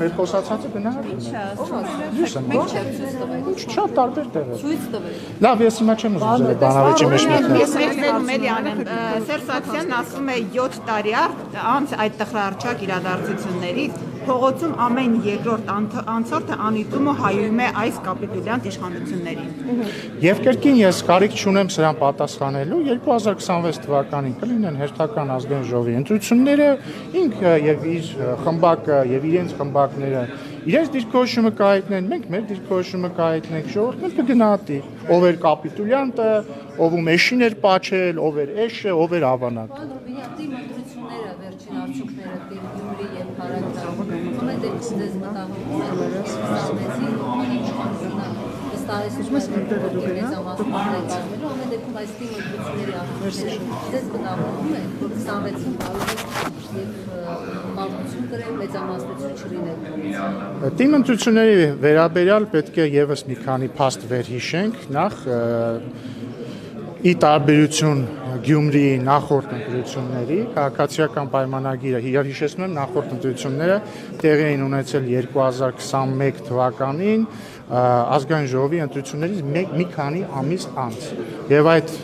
Մեր խոսացածը գնահատում է։ Շատ տարբեր տեղեր։ Ցույց տվեք։ Լավ, ես հիմա չեմ ուզում բանավեճի մեջ մտնել։ Ես մեդիան եմ Սերժ Սարգսյանն ասում է 7 տարի անց այդ տխրարչակ իրադարձություններից փողոցում ամեն երկրորդ անցորդը անիծում ու հայում է այս կապիտուլյանտ իշխանություններին։ Եվ կրկին ես կարիք չունեմ սրան պատասխանելու 2026 թվականին կլինեն հերթական ազգային ժողովի ընտրությունները, ինքը եւ իր խմբակը եւ իրենց խմբակները իրենց դիրքորոշումը կհայտնեն, մենք մեր դիրքորոշումը կհայտնենք, ժողովուրդը կգնահատի, ով էր կապիտուլյանտը, ով ու մեշին էր պաչել, ով էր էշը, ով էր ավանակ։ Ընտրությունները վերջին արդյունքները Գյումրի եւ Փարագրան ում է դեպքից դες մտահոգությունները ստացվեցին ամեն դեպքում այս թիմի ընտրությունների արդյունքները դες մտահոգում է որ 26-ին կարող է եւ մարտություն կրել մեծամասնություն չլինել։ Թիմ ընտրությունների վերաբերյալ պետք է եւս մի քանի փաստ վերհիշենք, նախ ի տարբերություն Գյումրիի նախորդ ընտրությունների քաղաքացիական պայմանագիրը իրար հիշեցնում եմ նախորդ ընտրությունները տեղի էին ունեցել 2021 թվականին ազգային ժողովի ընտրություններից մի քանի ամիս անց եւ այդ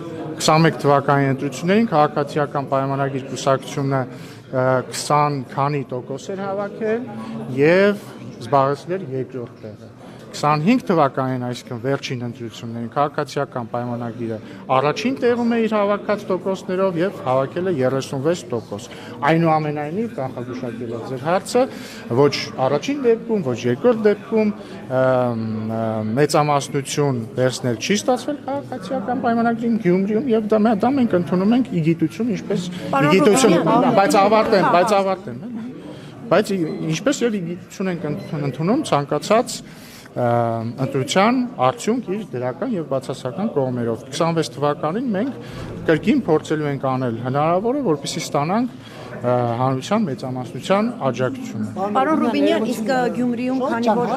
21 թվականի ընտրություններին քաղաքացիական պայմանագիր կուսակցությունը 20 քանի տոկոս էր հավաքել եւ զբաղեցրել երկրորդ տեղը 25 թվականին այսինքն վերջին ընտրություններին քաղաքացիական պայմանագիրը առաջին տեղում է իր հավաքած տոկոսներով եւ հավաքել է 36%։ Այնուամենայնիվ կանխագուշակել է ձեր հարցը, ոչ առաջին դեպքում, ոչ երկրորդ դեպքում մեծամասնություն վերցնել չի ստացվել քաղաքացիական պայմանագրին Գյումրիում եւ դա մենք ընդունում ենք իգիտություն, ինչպես իգիտություն, բայց ինչպես եւ իգիտություն ենք ընդունում ցանկացած ընտրության արդյունք իր դրական եւ բացասական կողմերով 26 թվականին մենք կրկին փորձելու ենք անել հնարավորը որպեսզի ստանանք հանրության մեծամասնության աջակցությունը։ Պարոն Ռուբինյան, իսկ Գյումրիում քանի որ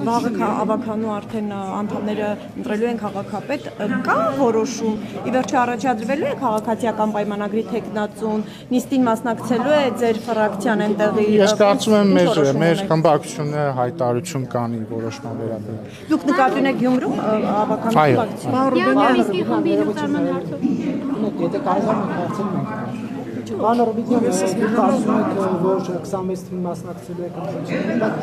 վաղը ավականու արդեն անդամները ընտրելու են քաղաքապետ, կա որոշում ի վերջո առաջադրվելու է քաղաքացիական պայմանագրի թեկնածուն, նիստին մասնակցելու է ձեր ֆրակցիան այնտեղի։ Ես կարծում եմ մեր խմբակցությունը հայտարարություն կանի որոշման վերաբերյալ։ Դուք նկատի ունեք Գյումրում ավականու ֆրակցիա։ Պարոն Ռուբինյան, իսկ խմբի հրճարման հարցով։ Եթե կարող եք հարցել մենք։ Պարոն Ռուբինյան, դուք կարծում եք, որ 26 թվականին մասնակցելու եք ընտրություններին, բայց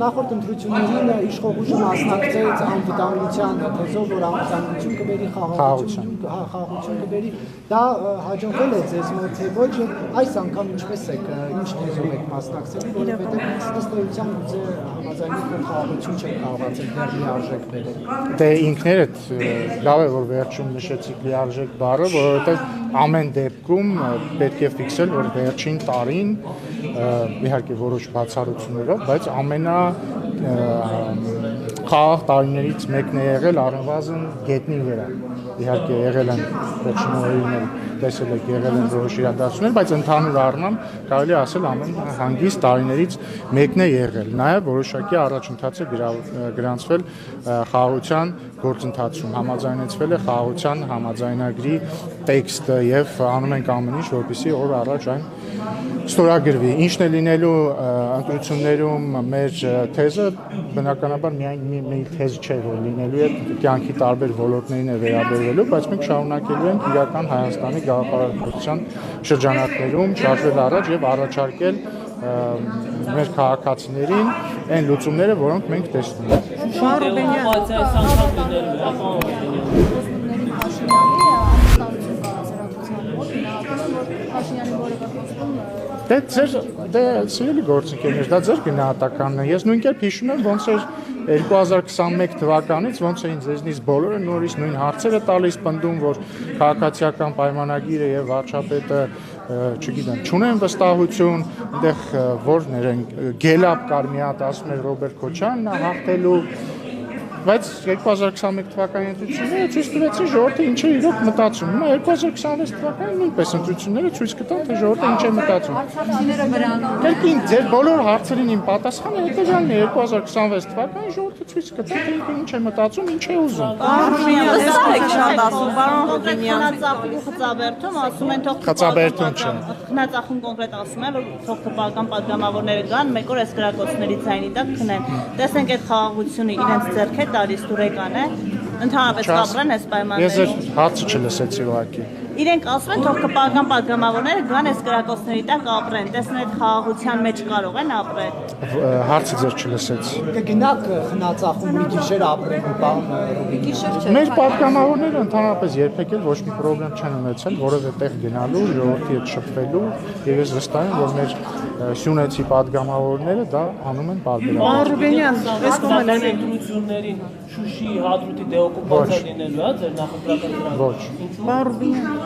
նախորդ ընտրություններին իշխող ուժը մասնակցեց անվտանգության թեզով, որ անվտանգություն կբերի խաղաղություն կբերի, դա հաջողվել է ձեզ մոտ թե ոչ, այս անգամ ինչպես եք, ինչ թեզով եք մասնակցելու, որովհետև ըստ էության ձեր համաձայնագրով խաղաղություն չեք կարողացել դեռ լիարժեք բերել։ Դե ինքներդ լավ է որ վերջում նշեցիք լիարժեք բառը, որովհետև ամեն դեպքում պետք է ֆիքսել, որ վերջին տարին իհարկե որոշ բացառություններով, բայց խաղաղ տարիներից մեկն է եղել առնվազն գետնի վրա։ Իհարկե եղել են վերջին օրերին տեսել եք եղել են որոշ իրադարձություններ, բայց ընդհանուր առմամբ կարելի է ասել ամեն հանգիստ տարիներից մեկն է եղել։ Նաև որոշակի առաջընթաց է գրանցվել խաղաղության գործընթացում, համաձայնեցվել է խաղաղության համաձայնագրի տեքստը եւ անում ենք ամեն ինչ, որպեսզի օր առաջ այն ստորագրվի։ Ինչն է լինելու ընտրություններում մեր թեզը բնականաբար միայն մի թեզ չէ, որ լինելու է կյանքի տարբեր ոլորտներին է վերաբերվելու, բայց մենք շարունակելու ենք իրական Հայաստանի գաղափարախոսության շրջանակներում շարժվել առաջ եւ առաջարկել մեր քաղաքացիներին այն լուծումները, որոնք մենք տեսնում ենք։ Դե սիրելի գործընկերներ, դա ձեր գնահատականն է։ Ես նույնքերպ հիշում եմ, ոնց էր 2021 թվականից, ոնց էին ձեզնից բոլորը նորից նույն հարցերը տալիս, պնդում, որ քաղաքացիական պայմանագիրը եւ վարչապետը, չգիտեմ, չունեն վստահություն, այնտեղ որներ են գելապ կար մի հատ ասում էր Ռոբերտ Քոչյանն է հաղթելու բայց 2021 թվականի ընտրությունները ցույց տվեցին ժողովրդը ինչ է իրոք մտածում։ Հիմա 2026 թվականին նույնպես ընտրությունները ցույց կտան, թե ժողովուրդը ինչ է մտածում։ Կրկին ձեր բոլոր հարցերին իմ պատասխանը հետևյալն է 2026 թվականին ժողովուրդը ցույց կտա, թե ինչ է մտածում, ինչ է ուզում։ Պարոն Ռուբինյան, ասում, պարոն Ռուբինյան, խծաբերդում ասում են թող Խծաբերդում չէ։ Քննածախում կոնկրետ ասում է, որ թողքապահական պատգամավորները գան, մեկ օր այս գրակոչների ձայնի տակ քնեն։ Տեսենք այդ խաղաղությունը իրենց ձեռք է տալիս, դուրեկան է, ընդհանրապես կապրեն այս պայմաններում։ Ես հարցը չլսեցի ուղղակի։ Իրենք ասում են թողքապահական պատգամավորները գան այս գրակոչների տակ ապրեն, տեսնեն այդ խաղաղության մեջ կարող են ապրել։ Հարցը ձեր չլսեցի։ Կգնաք խնածախում մի գիշեր ապրելու բան Մեր պատգամավորները ընդհանրապես երբեք էլ ոչ մի խնդրեմ չեն ունեցել որևէ տեղ գնալու, ժողովրդի հետ շփվելու, եւ ես վստահ եմ, որ մեր սյունեցի պատգամավորները դա անում են բարբերաբար։ Արուբենյան, այս կողմը ընտրություններին Շուշի հադրութի դեօկուպացիա լինելու է ձեր նախընտրական դրան։ Ոչ։ Արուբենյան,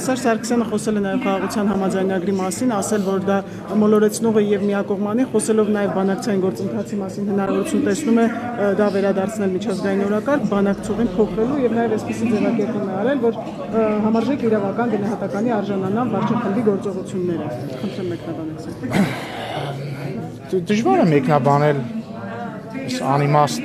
Սերժ Սարգսյանը խոսել է նաև խաղաղության համաձայնագրի մասին, ասել, որ դա մոլորեցնող է եւ միակողմանի, խոսելով նաև բանակցային գործընթացի մասին հնարավորություն տեսնում է դա վերադարձնել միջազգային օրակարգ, բանակցողին փոխելու եւ նաև այսպիսի ձևակերպում է արել, որ համարժեք իրավական գնահատականի արժանանան վարչախմբի գործողությունները։ Խնդրեմ մեկնաբանեք։ Դժվար է մեկնաբանել անիմաստ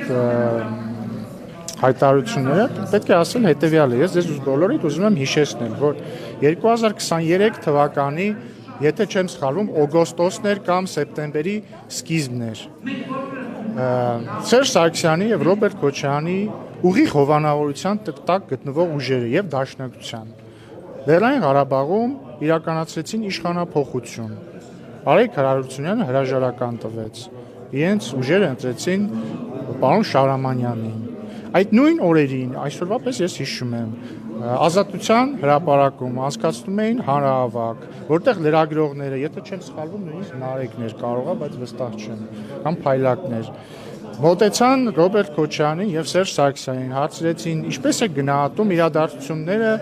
հայտարարությունները, պետք է ասել հետևյալը, ես ձեզ բոլորիդ ուզում եմ հիշեցնել, որ 2023 թվականի, եթե չեմ սխալվում, օգոստոսներ կամ սեպտեմբերի սկիզբն էր, Սերժ Սարգսյանի եւ Ռոբերտ Քոչարյանի ուղիղ հովանավորության տակ գտնվող ուժերը եւ Դաշնակցության Լեռնային Ղարաբաղում իրականացրեցին իշխանափոխություն։ Արայք Հարությունյանը հրաժարական տվեց։ Իրենց ուժերը ընտրեցին պարոն Շահրամանյանին։ Այդ նույն օրերին, այսօրվա պես ես հիշում եմ, Ազատության հրապարակում անցկացնում էին հանրահավաք, որտեղ լրագրողները, եթե չեմ սխալվում, նույնիսկ Նարեկներ կարող է, բայց վստահ չեմ, կամ Փայլակներ, մոտեցան Ռոբերտ Քոչարյանին եւ Սերժ Սարգսյանին, հարցրեցին, ինչպես է գնահատում իրադարձությունները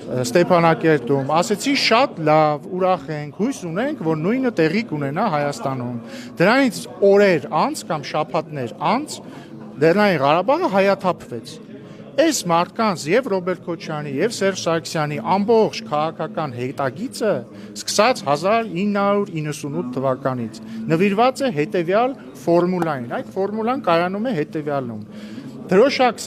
Ստեփանակերտում, ասեցի շատ լավ, ուրախ ենք, հույս ունենք, որ նույնը տեղի կունենա Հայաստանում։ Դրանից օրեր անց կամ շաբաթներ անց Լեռնային Ղարաբաղը հայաթափվեց։ Այս մարդկանց եւ Ռոբերտ Քոչարյանի եւ Սերժ Սարգսյանի ամբողջ քաղաքական հետագիծը սկսած 1998 թվականից նվիրված է հետեւյալ ֆորմուլային։ Այդ ֆորմուլան կայանում է հետեւյալում. Դրոշակ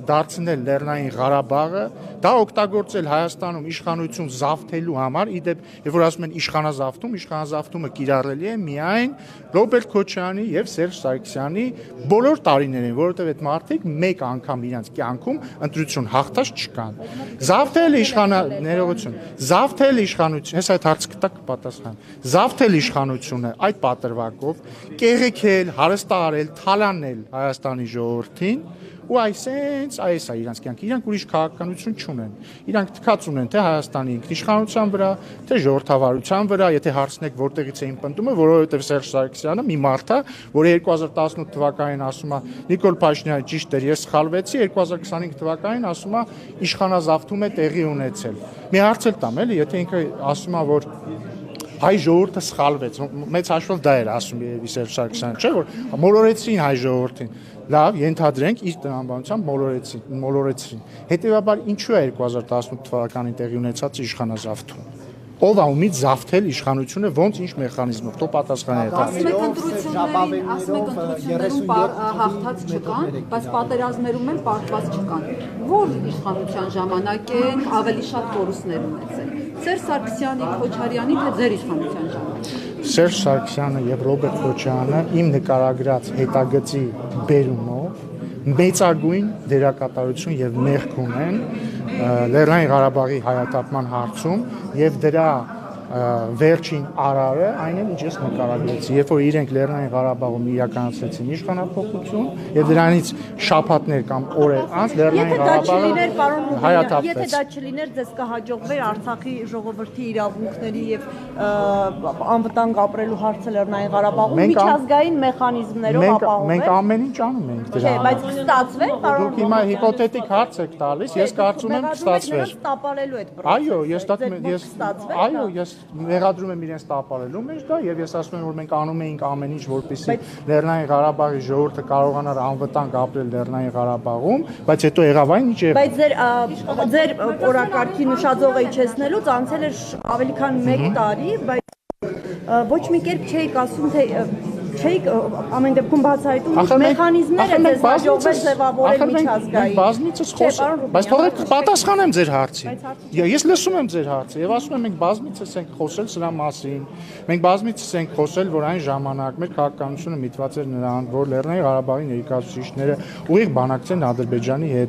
դարձնել Լեռնային Ղարաբաղը, դա օգտագործել Հայաստանում իշխանություն զավթելու համար, իդեպ, երբ որ ասում են իշխանազավթումը կիրառելի է միայն Ռոբերտ Քոչարյանի եւ Սերժ Սարգսյանի բոլոր տարիներին, որովհետեւ այդ մարդիկ մեկ անգամ իրենց կյանքում ընտրություն հաղթած չկան։ Զավթել իշխանություն, հենց այդ հարցը կտակ պատասխան։ Զավթել իշխանությունը այդ պատրվակով, կեղեքել, հարստարել, թալանել Հայաստանի ժողովրդին ու այս է իրանց կյանքը, իրանք ուրիշ քաղաքականություն չունեն, իրանք թքած ունեն թե Հայաստանի ինքնիշխանության վրա, թե ժողովրդավարության վրա, եթե հարցնեք որտեղից էին պնդումը, որովհետև Սերժ Սարգսյանը մի մարդ է, որ 2018 թվականին ասում է Նիկոլ Փաշինյանը ճիշտ էր, ես սխալվեցի, 2025 թվականին ասում է իշխանազավթում է տեղի ունեցել։ Մի հարց էլ տամ էլի, եթե ինքը ասում է, որ հայ ժողովուրդը սխալվեց, մեծ հաշվով դա էր ասում երևի Սերժ Սարգսյանը, չէ՞ որ մոլորեցին հայ ժողովրդին։ Լավ, ենթադրենք իր տրամաբանությամբ մոլորեցին։ Հետևաբար ինչու է 2018 թվականին տեղի ունեցած իշխանազավթում։ Ով է ումից զավթել իշխանությունը, ոնց ինչ մեխանիզմով, թող պատասխանի դա։ Ասում եք ընտրություններում հաղթած չկան, բայց պատերազմներում են պարտված չկան։ Որ իշխանության ժամանակ են ավելի շատ կորուստներ ունեցել։ Սերժ Սարգսյանի, Քոչարյանի թե ձեր իշխանության ժամանակ։ Սերժ Սարգսյանը եւ Ռոբերտ Քոչարյանը իմ նկարագրած հետագծի բերումով մեծագույն դերակատարություն եւ մեղք ունեն Լեռնային Ղարաբաղի հայաթափման հարցում եւ դրա վերջին արարը այն էլ ինչ ես նկարագրեցի, երբ որ իրենք Լեռնային Ղարաբաղում իրականացրեցին իշխանափոխություն եւ դրանից շաբաթներ կամ օրեր անց Լեռնային Ղարաբաղը հայաթափվեց։ Եթե դա չլիներ, ձեզ կհաջողվեր Արցախի ժողովրդի իրավունքների եւ անվտանգ ապրելու հարցը Լեռնային Ղարաբաղում միջազգային մեխանիզմներով ապահովել։ Մենք ամեն ինչ անում ենք դրա համար։ Բայց կստացվեր, պարոն։ Դուք հիմա հիպոթետիկ հարց եք տալիս, ես կարծում եմ կստացվեր։ Տապալելու այդ պրոցեսը։ Այո, ես մեղադրում եմ իրենց տապալելու մեջ դա եւ ես ասում եմ, որ մենք անում էինք ամեն ինչ, որպեսզի Լեռնային Ղարաբաղի ժողովուրդը կարողանար անվտանգ ապրել Լեռնային Ղարաբաղում, բայց հետո եղավ այն ինչ եղավ։ Բայց ձեր օրակարգի նշաձողը իջեցնելուց անցել էր ավելի քան 1 տարի, բայց ոչ մի կերպ չէիք ասում, թե չէի ամեն դեպքում բացահայտում ինչ մեխանիզմներ է ձեզ հաջողվել ձևավորել միջազգային։ Բազմիցս խոսում, բայց թողեք պատասխանեմ ձեր հարցին։ Ես լսում եմ ձեր հարցը եւ ասում եմ մենք բազմիցս ենք խոսել սրա մասին։ Մենք բազմիցս ենք խոսել, որ այն ժամանակ մեր քաղաքականությունը միտված էր նրան, որ Լեռնային Ղարաբաղի ներկայացուցիչները ուղիղ բանակցեն Ադրբեջանի հետ,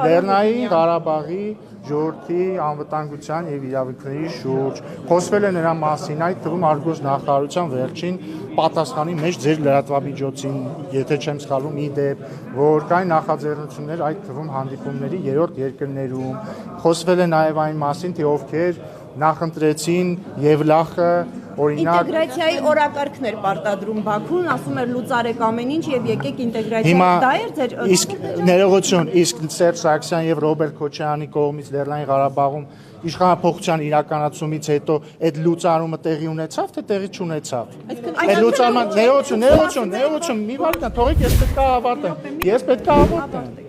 Լեռնային Ղարաբաղի ժողովրդի անվտանգության եւ իրավունքների շուրջ խոսվել է նրա մասին, այդ թվում Արգոս նախարարության վերջին պատասխանի մեջ ձեր լրատվամիջոցին, եթե չեմ սխալվում, ի դեպ, որ կային նախաձեռնություններ այդ թվում հանդիպումների երրորդ երկրներում, խոսվել է նաեւ այն մասին, թե ովքեր նախընտրեցին Եվլախը օրինակ ինտեգրացիայի օրակարգներ պարտադրում Բաքուն, ասում էր լուծարեք ամեն ինչ եւ եկեք ինտեգրացիա։ Դա էր ձեր իսկ ներողություն, իսկ Սերժ Սարգսյան եւ Ռոբերտ Քոչարյանի կողմից Լեռնային Ղարաբաղում իշխանափոխության իրականացումից հետո այդ լուծարումը տեղի ունեցավ, թե տեղի չունեցավ։ Այդ լուծարման ներողություն, մի վարքան, թողեք ես պետք է ավարտեմ։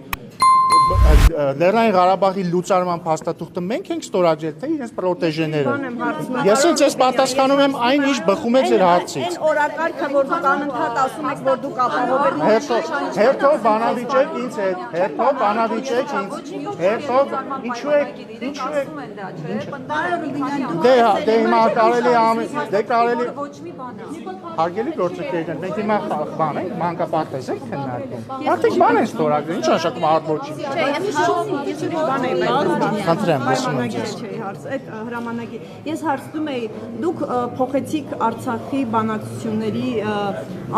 Լեռնային Ղարաբաղի լուծարման փաստաթուղթը մենք ենք ստորագրել, թե իրենց պրոտեժեները։ Ես ինձ պատասխանում եմ այն, ինչ բխում է ձեր հարցից։ Այն օրակարգը, որ դուք անընդհատ ասում եք, որ դուք ապահովել եք։ Հերթով բանավիճեք ինձ հետ, հերթով բանավիճեք ինձ, հերթով ինչու եք դե հիմա կարելի հարգելի գործընկերներ, մենք հիմա բան ենք, մանկապարտեզ ենք քննարկում։ Արդեն բան են ստորագրել, ինչ նշանակում արտոչի։ Խնդրեմ, լսում եմ ձեզ։ Այդ հրամանագիր։ Ես հարցնում էի, դուք փոխեցիք Արցախի բանակցությունների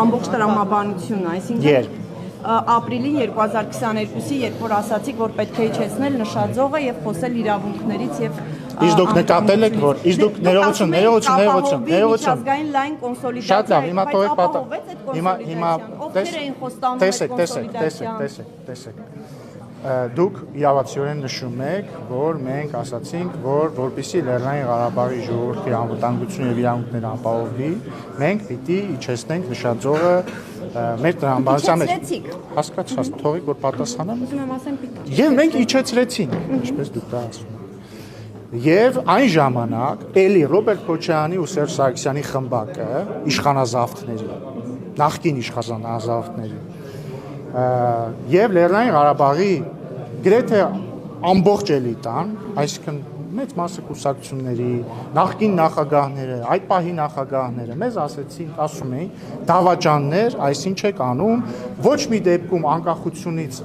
ամբողջ տրամաբանությունը, այսինքն ապրիլին 2022-ի, երբ որ ասացիք, որ պետք է իջեցնել նշաձողը եւ խոսել իրավունքներից եւ Իսկ դուք նկատել եք, որ իսկ դուք ներողություն։ Միջազգային լայն կոնսոլիդացիա։ Շատ լավ, հիմա թողեք հիմա ովքեր էին խոստանում տեսեք։ Դուք իրավացիորեն նշում եք, որ մենք ասացինք, որ որպեսզի Լեռնային Ղարաբաղի ժողովրդի անվտանգությունը եւ իրավունքները ապահովվի, մենք պիտի իջեցնենք նշաձողը մեր տրամաբանության մեջ։ Հասկացա, թողեք որ պատասխանեմ։ Ուզում եմ ասեմ պիտի։ Եվ մենք իջեցրեցինք, ինչպես դուք դա ասում եք։ Եվ այն ժամանակ էլի Ռոբերտ Քոչարյանի ու Սերժ Սարգսյանի խմբակը իշխանազավթների, նախկին իշխանազավթների եւ Լեռնային Ղարաբաղի գրեթե ամբողջ էլիտան, այսինքն մեծ մասը կուսակցությունների, նախկին նախագահները, այդ պահի նախագահները մեզ ասում էին, դավաճաններ, այսինչ եք անում, ոչ մի դեպքում անկախությունից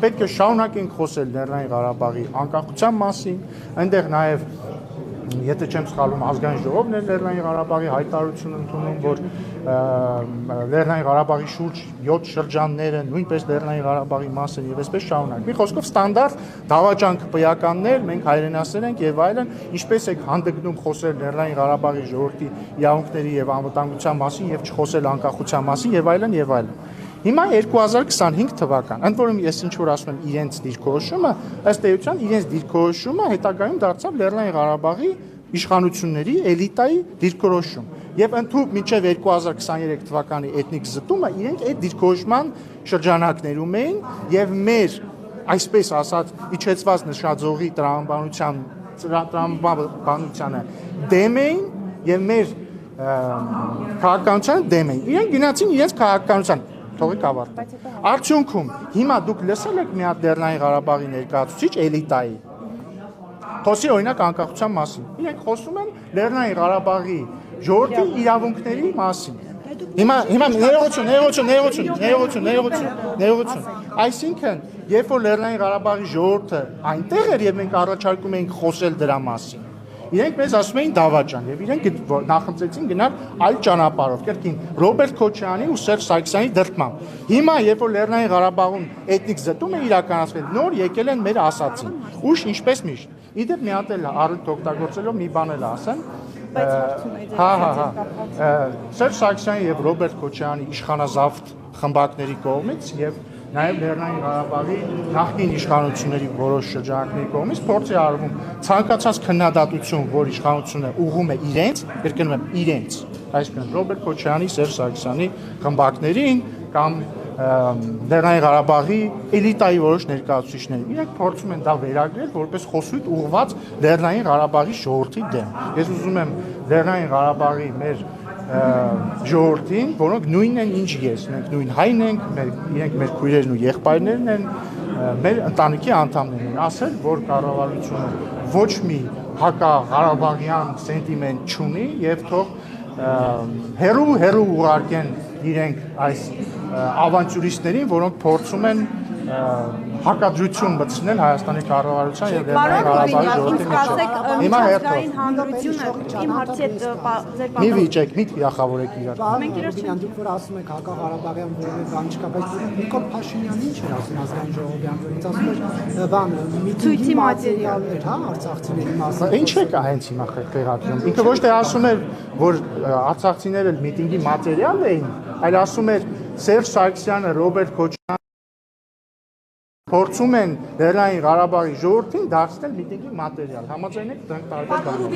պետք է շարունակենք խոսել Լեռնային Ղարաբաղի անկախության մասին, այնտեղ նաև եթե չեմ սխալվում, ազգային ժողովն էր Լեռնային Ղարաբաղի հայտարարություն ընդունում, որ Լեռնային Ղարաբաղի շուրջ 7 շրջանները նույնպես Լեռնային Ղարաբաղի մաս են եւ այսպես շարունակ։ Մի խոսքով ստանդարտ դավաճան քպիականներ, մենք հայրենասեր ենք եւ այլն, ինչպես եք հանդգնում խոսել Լեռնային Ղարաբաղի ժողովրդի իրավունքների եւ անվտանգության մասին եւ չխոսել անկախության մասին եւ այլն եւ այլն։ Հիմա 2025 թվական, ընդ որում ես ինչ որ ասում եմ իրենց դիրքորոշումը, ըստ էության իրենց դիրքորոշումը հետագայում դարձավ Լեռնային Ղարաբաղի իշխանությունների էլիտայի դիրքորոշում։ Եվ ընդհանուր մինչև 2023 թվականի էթնիկ զտումը իրենք այդ դիրքորոշման շրջանակներում էին եւ մեր այսպես ասած իջեցված նշաձողի տրամաբանությանը դեմ էին եւ մեր քաղաքականությանը դեմ էին։ Իրենք գնացին իրենց քաղաքականության թողեք ավարտել։ Արդյունքում հիմա դուք լսել եք մի հատ Լեռնային Ղարաբաղի ներկայացուցիչ էլիտայի խոսի օրինակ անկախության մասին։ Իրենք խոսում են Լեռնային Ղարաբաղի ժողովրդի իրավունքների մասին։ Հիմա ներողություն։ Այսինքն, երբ որ Լեռնային Ղարաբաղի ժողովուրդը այնտեղ էր եւ մենք առաջարկում էինք խոսել դրա մասին, իրենք մեզ ասում էին դավաճան եւ իրենք նախընտրեցին գնալ այլ ճանապարհով, կրկին Ռոբերտ Քոչարյանի ու Սերժ Սարգսյանի դրդմամբ։ Հիմա երբ որ Լեռնային Հաղաբաղում էթնիկ զտում է իրականացվել, նոր եկել են մեր ասացին։ Ուշ ինչպես միշտ։ Իդեպ մի հատ էլ առիթ օգտագործելով մի բան էլ ասեմ։ Սերժ Սարգսյանի եւ Ռոբերտ Քոչարյանի իշխանազավթ խմբակների կողմից եւ նաև Լեռնային Ղարաբաղի նախկին իշխանությունների որոշ շրջանակների կողմից փորձ է արվում ցանկացած քննադատություն, որ իշխանությունը ուղղում է իրենց, կրկնում եմ իրենց, այսինքն Ռոբերտ Քոչարյանի, Սերժ Սարգսյանի խմբակներին կամ Լեռնային Ղարաբաղի էլիտայի որոշ ներկայացուցիչներ։ Իրենք փորձում են դա վերագրել որպես խոսույթ ուղղված Լեռնային Ղարաբաղի ժողովրդի դեմ։ Ես ուզում եմ Լեռնային Ղարաբաղի մեր ժողովրդին, որոնք նույնն են ինչ ես, մենք նույն հայն ենք, իրենք մեր քույրերն ու եղբայրներն են, մեր ընտանիքի անդամներն են, ասել, որ կառավարությունը ոչ մի հակաղարաբաղյան սենտիմենտ չունի եւ թող հերու ուղարկեն իրենք այս ավանտյուրիստներին, որոնք փորձում են հակադրություն մտցնել Հայաստանի կառավարության եւ Լեռնային Ղարաբաղի ժողովրդի միջեւ։ Հիմա հերթով հանրությունը իմ հարցի հետ ձեր մի վիճեք, մի թիրախավորեք իրար։ Մենք իրար Դուք որ ասում եք հակաղարաբաղյան որևէ բան չկա, բայց Նիկոլ Փաշինյանն ինչ էր ասում ազգային ժողովի անդորից, ասում էր բան միտինգի մատերիալներ, հա, արցախցիների մասին։ Ինչ է կա հենց հիմա խեղաթյուն։ Ինքը ոչ թե ասում էր, որ արցախցիները միտինգի մատերիալ էին, այլ ասում էր Սերժ Սարգսյանը, Ռոբերտ Քոչարյանը փորձում են Լեռնային Ղարաբաղի ժողովրդին դարձնել միտինգի մատերիալ։ Համաձայն եք դրանք տարբեր բաներ։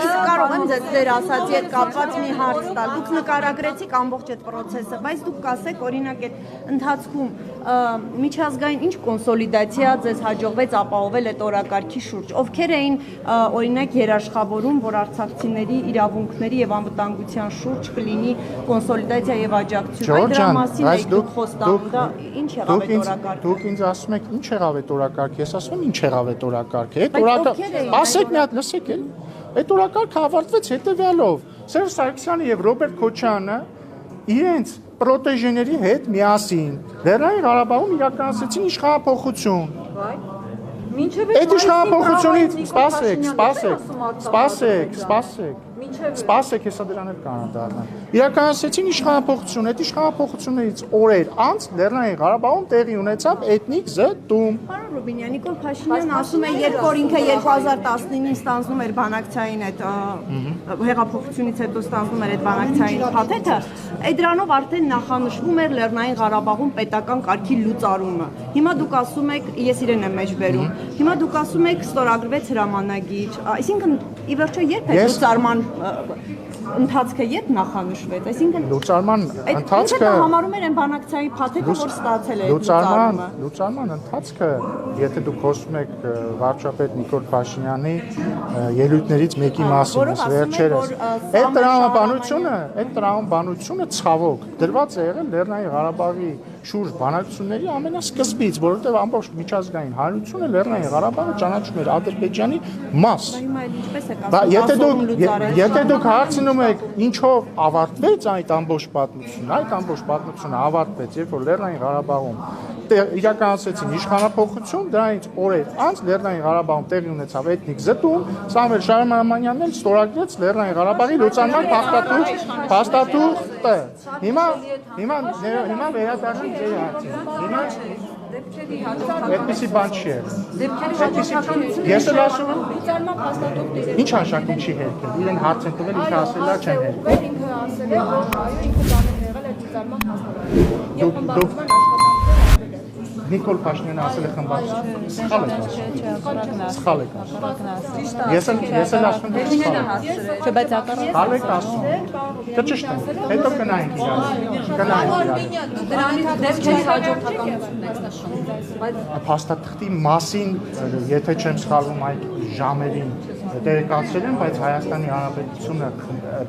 Իսկ կարող եմ ձեր ասացի հետ կապված մի հարց տալ։ Դուք նկարագրեցիք ամբողջ այդ process-ը, բայց դուք կասեք, օրինակ այդ ընթացքում միջազգային ինչ կոնսոլիդացիա ձեզ հաջողվեց ապահովել այդ օրակարգի շուրջ։ Ովքեր էին օրինակ երաշխավորում, որ արցախցիների իրավունքների եւ անվտանգության շուրջ կլինի կոնսոլիդացիա եւ աջակցություն։ Այդ դրա մասին եք դուք խոստանում, դա ինչ եղավ այդ օրակարգը։ Դուք ինձ ասում եք ինչ եղավ այդ օրակարգը, ես ասում եմ ինչ եղավ այդ օրակարգը։ Այդ օրակարգը, ասեք մի հատ, լսեք էլ։ Այդ օրակարգը ավարտվեց հետեւյալով. Սերժ Սարգսյանը եւ Ռոբերտ Քոչարյանը իրենց պրոտեժեների հետ միասին Լեռնային Ղարաբաղում իրականացրեցին իշխանափոխություն։ Այդ իշխանափոխությունից սպասեք, հեսա դրան էլ կանադառնամ։ Իրականացրեցին իշխանափոխություն, այդ իշխանափոխություններից օրեր անց Լեռնային Ղարաբաղում տեղի ունեցավ էթնիկ զտում։ Պարոն Ռուբինյան, Նիկոլ Փաշինյանն ասում է, երբ որ ինքը 2019-ին ստանձնում էր բանակցային այդ հեղափոխությունից հետո ստանձնում էր այդ բանակցային փաթեթը, այդ դրանով արդեն նախանշվում էր Լեռնային Ղարաբաղում պետական կարգի լուծարումը։ Հիմա դուք ասում եք, ես իրեն եմ մեջբերում, հիմա դուք ասում եք ստորագրվեց հրամանագիր, այսինքն ի վերջո երբ է լուծարման ընթացքը երբ նախանշվեց, այսինքն լուծարման ընթացքը համարում էր այն բանակցային փաթեթը, որ ստացել է լուծարման ընթացքը, եթե դուք խոսում եք վարչապետ Նիկոլ Փաշինյանի ելույթներից մեկի մասին, վերջերս, այդ տրամաբանությունը ցավոք դրված է եղել Լեռնային Ղարաբաղի շուրջ բանակցությունների ամենասկզբից, որովհետև ամբողջ միջազգային հանրությունը Լեռնային Ղարաբաղը ճանաչում էր Ադրբեջանի մաս։ Եթե դուք հարցնում եք ինչով ավարտվեց այդ ամբողջ պատմությունը ավարտվեց, երբ որ Լեռնային Ղարաբաղում իրականացրեցին իշխանափոխություն, դրանից օրեր անց Լեռնային Ղարաբաղում տեղի ունեցավ էթնիկ զտում, Սամվել Շահրամանյանն էլ ստորագրեց Լեռնային Ղարաբաղի լուծարման փաստաթուղթը։ Հիմա վերադառնանք ձեր հարցին։ Այդպիսի բան չի եղել։ Ես էլ ասում եմ, լուծարման փաստաթուղթ ինչ հաշակում չի հերքել։ Իրեն հարց են տվել, ինքը ասել է չեն հերքել։ ինքը ասել է, որ այո, ինքը բաներ եղել է լուծարման փաստաթուղթ։ Եվ խմբավորման աշխատանքները Նիկոլ Փաշինյանը ասել է խմբավորման։ Սխալ եք ասում։ Ես էլ ասում եմ սխալ։ Բայց Սխալ եք ասում։ Դա ճիշտ է։ Հետո կնայենք իրար։ Դրանից դեպք չի հաջորդականություն եք նշում, բայց Փաստաթղթի մասին, եթե չեմ սխալվում, այդ ժամերին տեղեկացրել են, բայց Հայաստանի Հանրապետությունը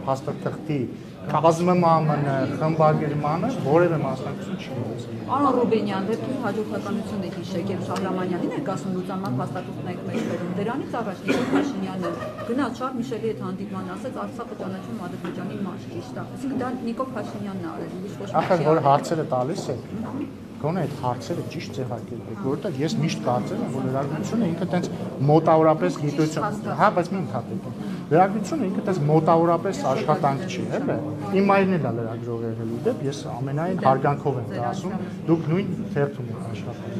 փաստաթղթի կազմմանը, խմբագրմանը որևէ մասնակցություն չի ունեցել։ Պարոն Ռուբինյան, դեպքի հաջորդականություն եք հիշեք եւ Շահրամանյանին եք ասում լուծարման փաստաթուղթն եք մեջբերում։ Դրանից առաջ Նիկոլ Փաշինյանը գնաց Շարլ Միշելի հետ հանդիպման, ասաց Արցախը ճանաչում Ադրբեջանի մաս, ճիշտ է։ Այսինքն դա Նիկոլ Փաշինյանն է արել, ուրիշ ոչ Ախր որ հարցերը տալիս է, գոնե այդ հարցերը ճիշտ ձևակերպեք, որովհետև ես միշտ կարծել եմ, որ լրագրությունը ինքը տենց մոտավորապես գիտություն, հա, բայց մի ընդհատեք։ Լրագրությունը ինքը տենց մոտավորապես աշխատանք չի, հələ։ Իմ մայրն էլ է լրագրող եղել ու դեպ ես ամենայն հարգանքով եմ դա ասում, դուք նույն թերթում եք աշխատում։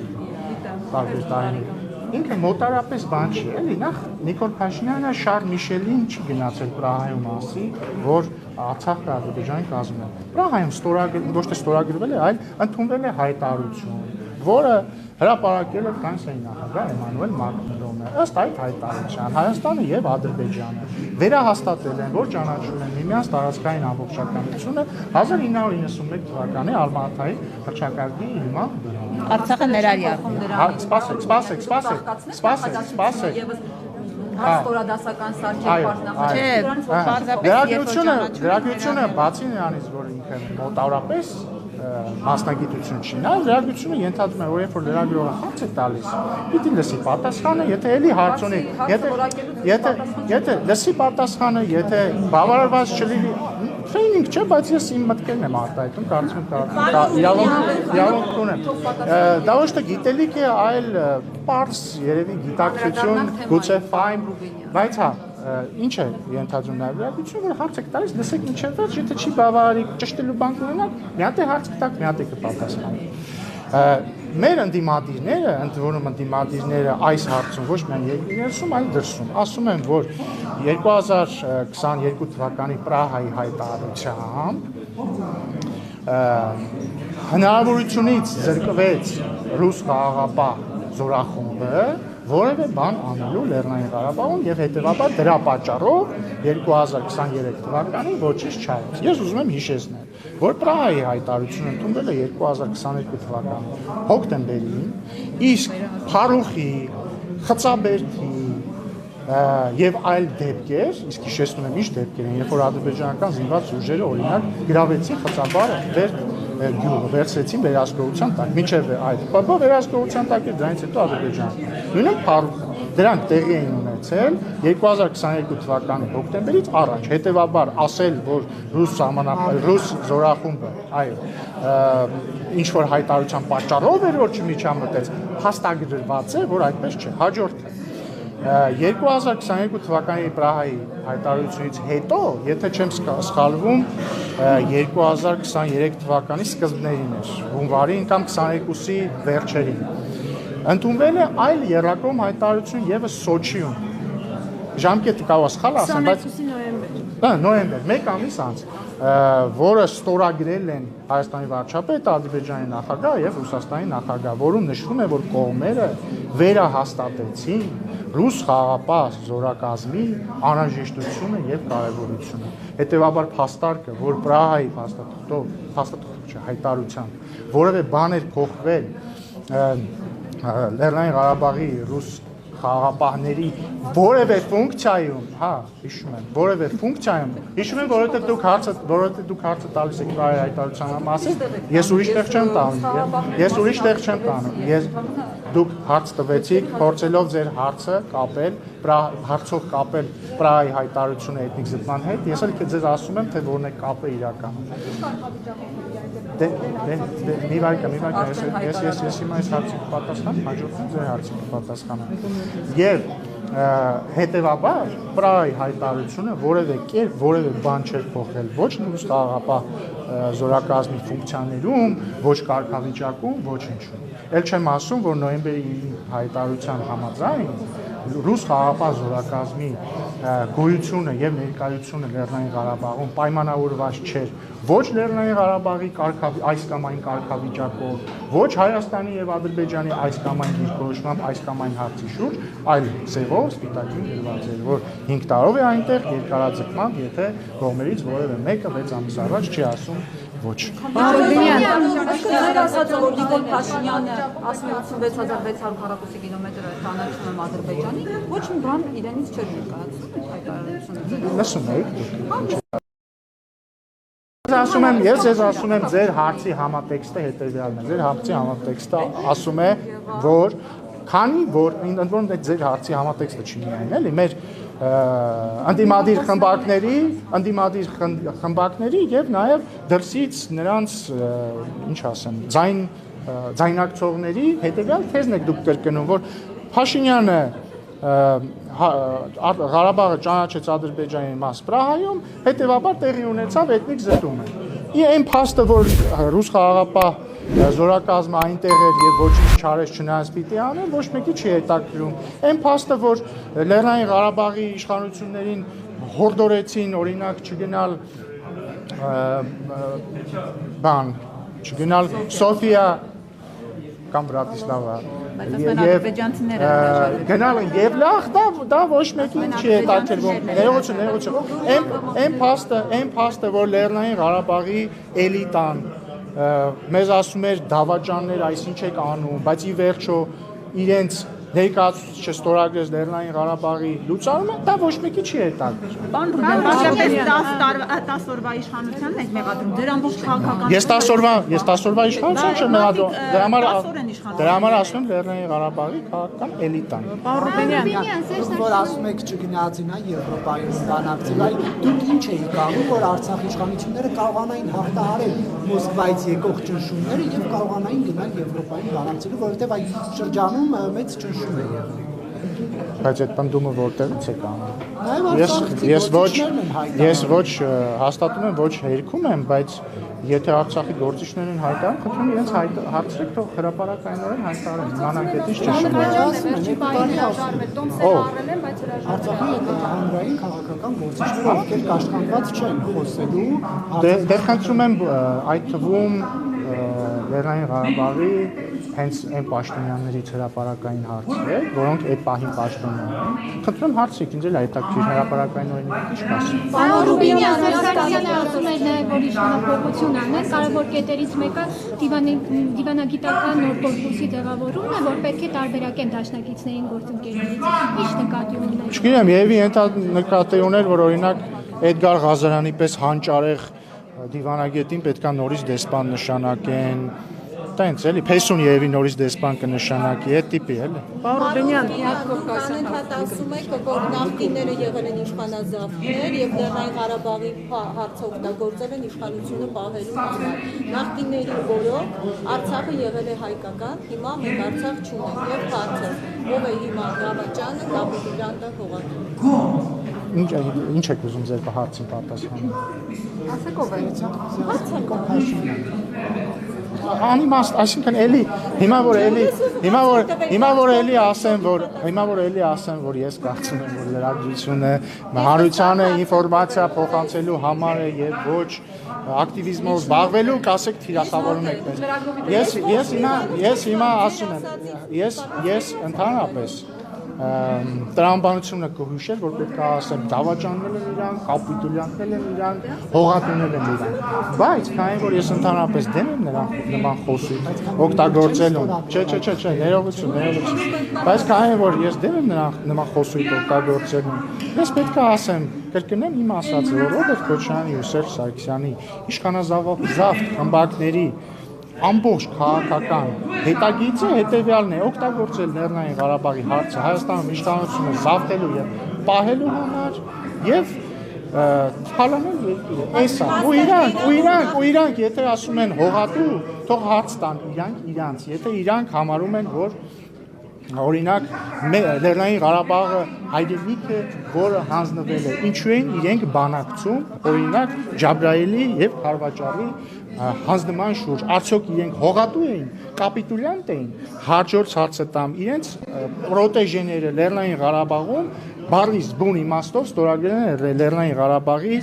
Տարբեր տարիներ։ Ինքը մոտարապես բան չի, էլի նախ Նիկոլ Փաշինյանը Շարլ Միշելին չի գնացել Պրահայում ասի, որ Արցախը Ադրբեջանի կազմում է։ Պրահայում ոչ թե ստորագրվել է, այլ ընդունվել է հայտարարություն, որը հրապարակել է Ֆրանսիայի նախագահ Էմանուել Մակրոնը։ Ըստ այդ հայտարարության Հայաստանը եւ Ադրբեջանը վերահաստատել են, որ ճանաչում են միմյանց տարածքային ամբողջականությունը 1991 թվականի Ալմատայի հռչակագրի հիման վրա։ Արցախը ներառյալ։ Սպասեք։ Ստորադասական սարքեր Գրագությունը բացի նրանից, որ ինքը մոտավորապես մասնագիտություն չի, նա լրագրությունը ենթադրում է, որ երբ որ լրագրողը հարց է տալիս, պիտի լսի պատասխանը, եթե էլի հարց ունի, եթե լսի պատասխանը, եթե բավարարված չլինի, տրեյնինգ չէ, բայց ես իմ մտքերն եմ արտահայտում, կարծում եմ իրավունք ունեմ։ Դա ոչ թե գիտելիք է, այլ պարզ երևի գիտակցություն, գուցե ֆայն, բայց հա ինչ է ենթադրում նաև լրագրություն, որ հարց եք տալիս, լսեք ինչև վերջ, եթե չի բավարարի ճշտելու բան ունենաք, մի հատ է հարց կտակ, մի հատ է կպատասխանի։ Մեր ընդդիմադիրները, ընդ որում ընդդիմադիրները այս հարցում ոչ միայն երկրներում, այլ դրսում, ասում են, որ 2022 թվականի Պրահայի հայտարարությամբ հնարավորությունից զրկվեց ռուս խաղաղապահ զորախումբը որևէ բան անելու Լեռնային Ղարաբաղում եւ հետեւաբար դրա պատճառով 2023 թվականին ոչինչ չարեց։ Ես ուզում եմ հիշեցնել, որ Պրահայի հայտարարությունը ընդունվել է 2022 թվականի հոկտեմբերին, իսկ Փարուխի, Խծաբերդի եւ այլ դեպքեր, իսկ հիշեցնում եմ ինչ դեպքեր են, երբ որ ադրբեջանական զինված ուժերը օրինակ գրավեցին Խծաբարը գյուղը վերցրեցին վերահսկողության տակ, մինչև այդ վերահսկողության տակ էր դրանից հետո Ադրբեջանը։ Նույնիսկ Փարուխը դրանք տեղի էին ունեցել 2022 թվականի հոկտեմբերից առաջ, հետևաբար ասել, որ ռուս զորախումբը, այո, ինչ որ հայտարարության պատճառով էր, որ չմիջամտեց, հաստագրված է, որ այդպես չէ, հաջորդը 2022 թվականի Պրահայի հայտարարությունից հետո, եթե չեմ սխալվում, 2023 թվականի սկզբներին էր, հունվարին կամ 22-ի վերջերին, ընդունվել է այլ եռակողմ հայտարարություն ևս Սոչիում, ժամկետը կարող սխալ ասեմ, բայց 22 նոյեմբեր, մեկ ամիս անց, որը ստորագրել են Հայաստանի վարչապետը, Ադրբեջանի նախագահ եւ Ռուսաստանի նախագահ, որում նշվում է, որ կողմերը վերահաստատեցին ռուս խաղաղապահ զորակազմի անհրաժեշտությունը եւ կարեւորությունը։ Հետեւաբար փաստարկը, որ Պրահայի հայտարարությամբ որևէ բան էր փոխվել Լեռնային Ղարաբաղի ռուս խաղաղապահների որևէ ֆունկցիայում, հա, հիշում եմ, որևէ ֆունկցիայում, հիշում եմ, որովհետեւ դուք հարցը տալիս եք Պրահայի հայտարարության մասին, ես ուրիշ տեղ չեմ տանում, դուք հարց տվեցիք, փորձելով ձեր հարցը կապել, հարցով կապել Պրահայի հայտարարությունը էթնիկ զտման հետ, ես էլ ձեզ ասում եմ, թե որն է կապը իրականում։ Մի վայրկա, ես հիմա այս հարցի կպատասխանեմ, հաջորդում ձեր հարցի կպատասխանեմ։ Եվ հետևաբար Պրահայի հայտարարությունը որևէ կերպ որևէ բան չէր փոխել ոչ ռուս խաղաղապահ զորակազմի ֆունկցիաներում, ոչ կարգավիճակում, ոչինչում։ Էլ չեմ ասում, որ նոյեմբերի հայտարարության համաձայն ռուս խաղաղապահ զորակազմի գոյությունը եւ ներկայությունը Լեռնային Ղարաբաղում պայմանավորված չէր ոչ Լեռնային Ղարաբաղի այս կամ այն կարգավիճակով, ոչ Հայաստանի եւ Ադրբեջանի այս կամ այն դիրքորոշմամբ այս կամ այն հարցի շուրջ, այլ ձևով սպիտակին դրված էր, որ 5 տարով է այնտեղ երկարաձգմամբ, եթե կողմերից որևէ մեկը 6 ամիս առաջ չի ասում ոչ։ Ձեր ասածը, որ Նիկոլ Փաշինյանը ասում է 86600 քառակուսի կիլոմետր ճանաչում եմ Ադրբեջանի, ոչ մի բան իրենից չէր ներկայացնում հայտարարությունը։ Լսում եք։ Ես ասում եմ ձեր հարցի համատեքստը հետևյալն է։ Ձեր հարցի համատեքստը ասում է, որ քանի որ ընդ որում ձեր հարցի համատեքստը չի միայն, էլի, մեր անդիմադիր խմբակների եւ նաեւ դրսից նրանց, ինչ ասեմ, ձայնակցողների հետեւյալ թեզն եք դուք կրկնում, որ Փաշինյանը Ղարաբաղը ճանաչեց Ադրբեջանի մաս Պրահայում, հետեւաբար տեղի ունեցավ էթնիկ զտումը։ Այն փաստը, որ ռուս խաղաղապահ զորակազմը այնտեղ էր եւ ոչինչ չարեց չնայած պիտի անեն, ոչ մեկի չի հետաքրքրում։ Այն փաստը, որ Լեռնային Ղարաբաղի իշխանություններին հորդորեցին, օրինակ, չգնալ Սոֆիա կամ Բրատիսլավա։ Բայց ասեն ադրբեջանցիները գնալ են եւ լավ, դա ոչ մեկին չի հետաքրքրվում։ Ներողություն։ Այն փաստը, որ Լեռնային Ղարաբաղի էլիտան մեզ ասում էր դավաճաններ, այսինչ եք անում, բայց ի վերջո իրենց ներկայացուցիչը ստորագրեց Լեռնային Ղարաբաղի լուծարումը, դա ոչ մեկի չի հետաքրքրում։ Պարոն Ռուբեն, 10 օրվա իշխանությանն եք մեղադրում, դեր ամբողջ քաղաքական Ես 10 օրվա իշխանություն չեմ մեղադրում, դրա համար ասում եմ Լեռնային Ղարաբաղի քաղաքական էլիտան։ Պարոն Ռուբենյան, որ ասում եք չգնացին այ Եվրոպայում բանակցել, այ դուք ինչ եք անում, որ Արցախի իշխանությունները կարողանային հաղթահարել Մոսկվայից եկող ճնշումները եւ կարողանային գնալ Եվրոպայում բանակցելու, որովհետեւ այ շրջանում մեծ ճնշում է եղել։ Բայց այդ պնդումը որտեղից է կանում։ Ես ոչ հաստատում եմ, ոչ հերքում եմ, բայց եթե Արցախի գործիչներն են հայտարարում, խնդրում իրենց հարցրեք, թող հրապարակայնորեն հայտարարեն, իմանանք դա ինչ ճշմարիտ է։ Արցախի հանրային քաղաքական գործիչները, ովքեր կաշկանդված չեն խոսելու, դեռ խնդրում եմ այդ թվում Լեռնային Ղարաբաղի հենց այն պաշտոնյաներից հրապարակային հարցեր, որոնք այդ պահին պաշտոնյա են։ Խնդրում հարցրեք, ինձ էլ հետաքրքիր հրապարակայինորեն ինչ կասի։ Պարոն Ռուբենյան, Սարգսյանը ասում է նաև, որ իշխանափոխություն անել, կարևոր կետերից մեկը դիվանագիտական նոր կորպուսի ձևավորումն է, որ պետք է տարբերակեն դաշնակիցներին գործընկերներից։ Ինչ նկատի ունեք։ Չգիտեմ, երևի նկատի ուներ, որ օրինակ Էդգար Ղազարյանի պես հանճարեղ դիվանագետին պետքա նորից դեսպան նշանակեն, տենց էլի, Փեսուն երևի նորից դեսպան կնշանակի, այդ տիպի էլի։ Պարոն Ռուբենյան, Անընդհատ ասում եք, որ նախկինները եղել են իշխանազավթներ եւ Լեռնային Ղարաբաղի հարցը օգտագործել են իշխանությունը պահելու համար։ Նախկինների օրոք Արցախը եղել է հայկական, հիմա մենք Արցախ չունենք եւ հարցը ով է հիմա դավաճանը, կապիտուլյանտը, հողատու։ Ինչ եք ուզում ձեր հարցին պատասխանել։ Ասեք ով է։ Անիմաստ, այսինքն էլի հիմա որ էլի ասեմ, որ ես կարծում եմ, որ լրագրությունը հանրությանը ինֆորմացիա փոխանցելու համար է եւ ոչ ակտիվիզմով զբաղվելու, կասեք թիրախավորում եք մեզ։ Ես հիմա ասում եմ, ես ընդհանրապես տրամաբանությունը կհուշեր, որ պետք է ասեմ դավաճաններ են իրան, կապիտուլյանտներ են իրան, հողատուներ են իրան, բայց քանի որ ես ընդհանրապես դեմ եմ նրան նման խոսույթ օգտագործելուն, չէ, ներողություն, բայց քանի որ ես դեմ եմ նրան նման խոսույթ օգտագործելուն, ես պետք է ասեմ, կրկնեմ իմ ասածը, որ Ռոբերտ Քոչարյանի ու Սերժ Սարգսյանի իշխանազավթ խմբակների ամբողջ քաղաքական հետագիծը հետևյալն է օգտագործել Լեռնային Ղարաբաղի հարցը Հայաստանում իշխանությունը զավթելու եւ պահելու համար եւ թալանել երկիրը։ Էսա ու իրանք եթե ասում են հողատու, թող հարց տան իրանք, եթե իրանք համարում են, որ օրինակ Լեռնային Ղարաբաղը հայրենիքը, որը հանձնվել է, ինչու են իրենք բանակցում, օրինակ Ջաբրայելի եւ Խարվաճարի հանձնման շուրջ, արդյոք իրենք հողատու էին, կապիտուլյանտ էին, հաջորդ հարցը տամ, իրենց պրոտեժեները Լեռնային Ղարաբաղում բառից բուն իմաստով ստորագրել են Լեռնային Ղարաբաղի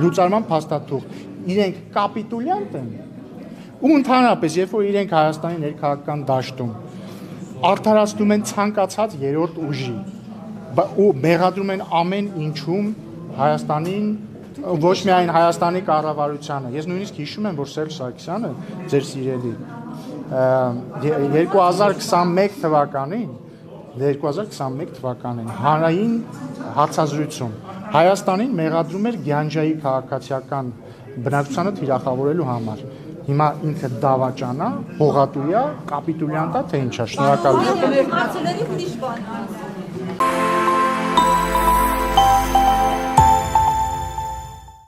լուծարման փաստաթուղթ, իրենք կապիտուլյանտ են, ու ընդհանրապես, երբ որ իրենք Հայաստանի ներքաղաքական դաշտում արդարացնում են ցանկացած երրորդ ուժի ու մեղադրում են ամեն ինչում Հայաստանին, ոչ միայն Հայաստանի կառավարությանը։ Ես նույնիսկ հիշում եմ, որ Սերժ Սարգսյանը, ձեր սիրելի, 2021 թվականին հանրային հարցազրույցում Հայաստանին մեղադրում էր Գյանջայի քաղաքացիական բնակչությանը թիրախավորելու համար։ Հիմա ինքը դավաճանա, հողատույա, կապիտուլյանտա, թե ինչա, շնորհակալություն։